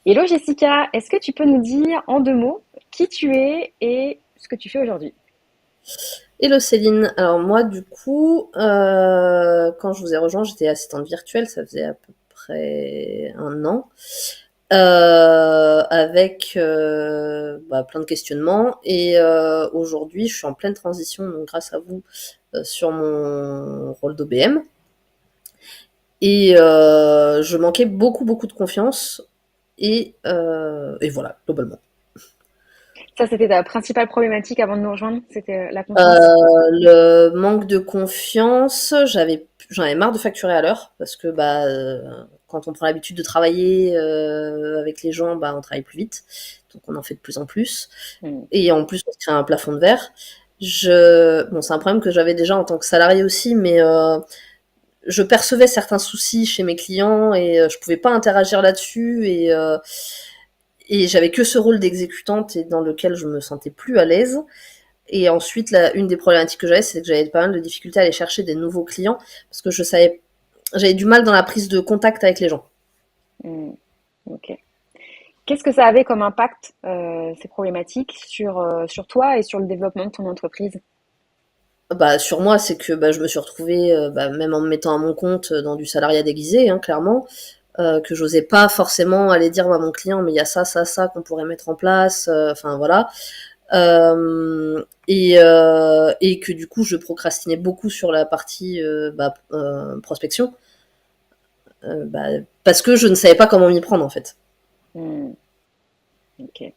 Hello Jessica, est-ce que tu peux nous dire en 2 mots qui tu es et ce que tu fais aujourd'hui? Hello Céline, alors moi du coup, quand je vous ai rejoint, j'étais assistante virtuelle, ça faisait à peu près un an, avec plein de questionnements. Et aujourd'hui, je suis en pleine transition, donc grâce à vous, sur mon rôle d'OBM. Et je manquais beaucoup, beaucoup de confiance. Et voilà, globalement. Ça, c'était ta principale problématique avant de nous rejoindre, c'était la confiance. Le manque de confiance, j'en avais marre de facturer à l'heure parce que quand on prend l'habitude de travailler avec les gens, on travaille plus vite, donc on en fait de plus en plus. Hmm. Et en plus, on se crée un plafond de verre. Bon, c'est un problème que j'avais déjà en tant que salarié aussi, mais je percevais certains soucis chez mes clients et je pouvais pas interagir là-dessus et j'avais que ce rôle d'exécutante et dans lequel je me sentais plus à l'aise. Et ensuite, une des problématiques que j'avais, c'est que j'avais pas mal de difficultés à aller chercher des nouveaux clients parce que j'avais du mal dans la prise de contact avec les gens. Hmm. Ok. Qu'est-ce que ça avait comme impact, ces problématiques, sur toi et sur le développement de ton entreprise? Sur moi, c'est que je me suis retrouvée, même en me mettant à mon compte dans du salariat déguisé, hein, clairement, que j'osais pas forcément aller dire à mon client, mais il y a ça, ça, ça qu'on pourrait mettre en place, enfin voilà. Et que du coup, je procrastinais beaucoup sur la partie prospection, parce que je ne savais pas comment m'y prendre en fait. Hmm. Ok.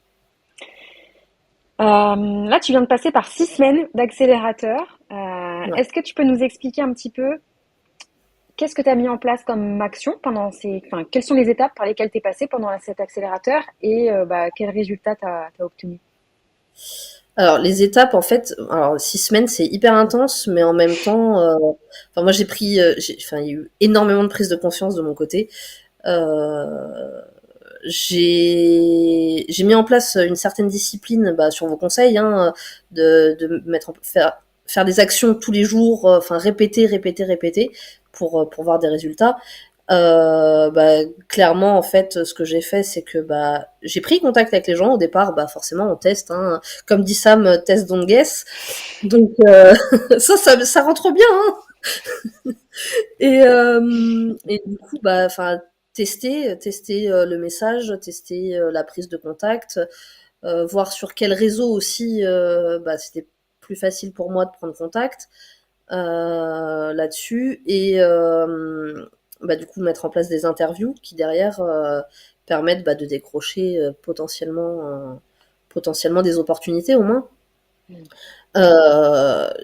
Là, tu viens de passer par 6 semaines d'accélérateur. Ouais. Est-ce que tu peux nous expliquer un petit peu qu'est-ce que tu as mis en place comme action enfin, quelles sont les étapes par lesquelles tu es passé pendant cet accélérateur et quels résultats tu as obtenus? Alors les étapes en fait, alors 6 semaines c'est hyper intense, mais en même temps, enfin moi enfin il y a eu énormément de prise de confiance de mon côté. Euh, j'ai mis en place une certaine discipline sur vos conseils, hein, de faire des actions tous les jours, enfin répéter, répéter, répéter pour voir des résultats. Clairement, en fait, ce que j'ai fait, c'est que j'ai pris contact avec les gens. Au départ, forcément, on teste. Hein. Comme dit Sam, test don't guess. Donc ça rentre bien. Hein. Et du coup, enfin, tester le message, tester la prise de contact, voir sur quel réseau aussi, c'était plus facile pour moi de prendre contact là-dessus. Et du coup, mettre en place des interviews qui derrière permettent de décrocher potentiellement des opportunités au moins.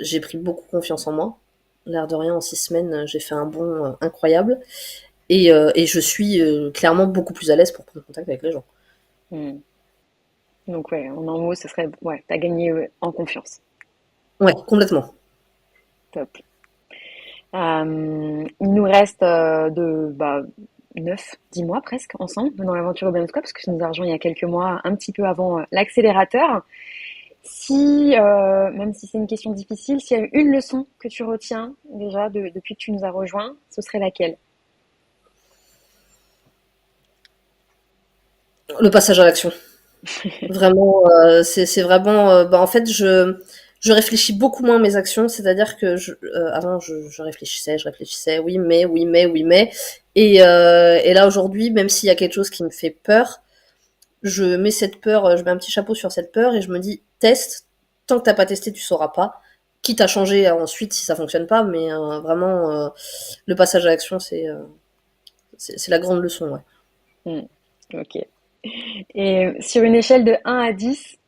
J'ai pris beaucoup confiance en moi. L'air de rien, en 6 semaines, j'ai fait un bond incroyable. Et je suis clairement beaucoup plus à l'aise pour prendre contact avec les gens. Hmm. Donc ouais, en un mot, ce serait ouais, t'as gagné en confiance. Ouais, complètement. Top. Il nous reste 9, 10 mois presque ensemble dans l'aventure Urban Squad parce que tu nous as rejoint il y a quelques mois, un petit peu avant l'accélérateur. Si, même si c'est une question difficile, s'il y a une leçon que tu retiens déjà depuis que tu nous as rejoint, ce serait laquelle? Le passage à l'action. Vraiment, c'est vraiment. En fait, je réfléchis beaucoup moins à mes actions. C'est-à-dire que avant, je réfléchissais. Oui, mais, oui, mais, oui, mais. Et là, aujourd'hui, même s'il y a quelque chose qui me fait peur, je mets cette peur, je mets un petit chapeau sur cette peur et je me dis, teste. Tant que t'as pas testé, tu sauras pas. Quitte à changer ensuite si ça fonctionne pas, mais vraiment, le passage à l'action, c'est la grande leçon, ouais. Hmm. Ok. Et sur une échelle de 1 à 10,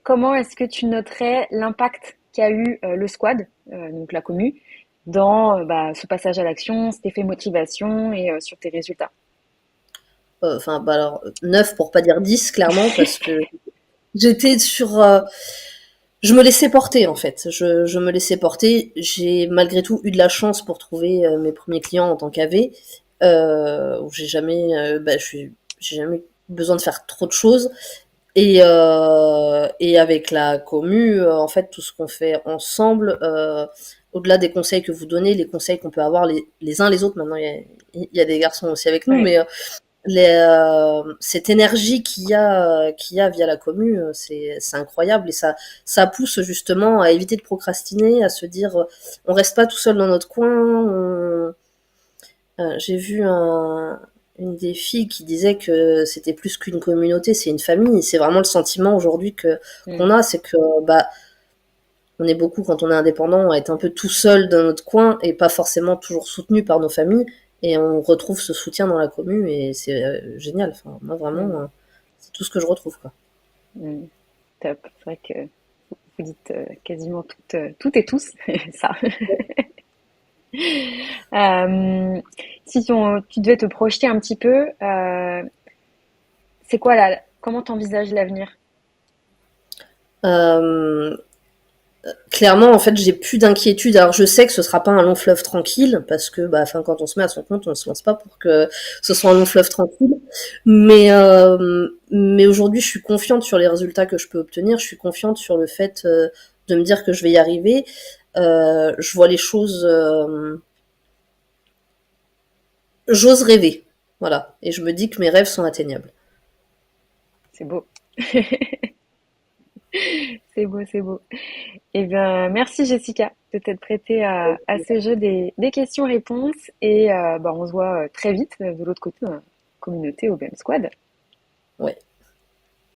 comment est-ce que tu noterais l'impact qu'a eu le squad, donc la commu, dans ce passage à l'action, cet effet motivation et sur tes résultats? Enfin, alors, 9 pour pas dire 10 clairement, parce que j'étais sur. Je me laissais porter, en fait. Je me laissais porter. J'ai malgré tout eu de la chance pour trouver mes premiers clients en tant qu'AV, où j'ai jamais eu besoin de faire trop de choses. Et avec la commu, en fait, tout ce qu'on fait ensemble, au-delà des conseils que vous donnez, les conseils qu'on peut avoir les uns les autres, maintenant il y a des garçons aussi avec nous, Ouais. mais cette énergie qu'il y a via la commu, c'est incroyable et ça pousse justement à éviter de procrastiner, à se dire on reste pas tout seul dans notre coin. J'ai vu une des filles qui disait que c'était plus qu'une communauté, c'est une famille. C'est vraiment le sentiment aujourd'hui que Mm. qu'on a, c'est que bah on est beaucoup quand on est indépendant à être un peu tout seul dans notre coin et pas forcément toujours soutenu par nos familles. Et on retrouve ce soutien dans la commune et c'est génial. Enfin, moi Mm. vraiment, c'est tout ce que je retrouve quoi. Mm. Top. C'est vrai que vous dites quasiment toutes et tous ça. Euh, si tu devais te projeter un petit peu, c'est quoi là? Comment t'envisages l'avenir? Euh, Clairement, en fait, j'ai plus d'inquiétude. Alors, je sais que ce sera pas un long fleuve tranquille, parce que, bah, enfin, quand on se met à son compte, on se lance pas pour que ce soit un long fleuve tranquille. Mais aujourd'hui, je suis confiante sur les résultats que je peux obtenir. Je suis confiante sur le fait de me dire que je vais y arriver. Je vois les choses. J'ose rêver, voilà. Et je me dis que mes rêves sont atteignables. C'est beau. C'est beau, c'est beau. Eh bien, merci Jessica de t'être prêtée à ce jeu des questions-réponses et bah, on se voit très vite de l'autre côté de la communauté OBM Squad. Ouais.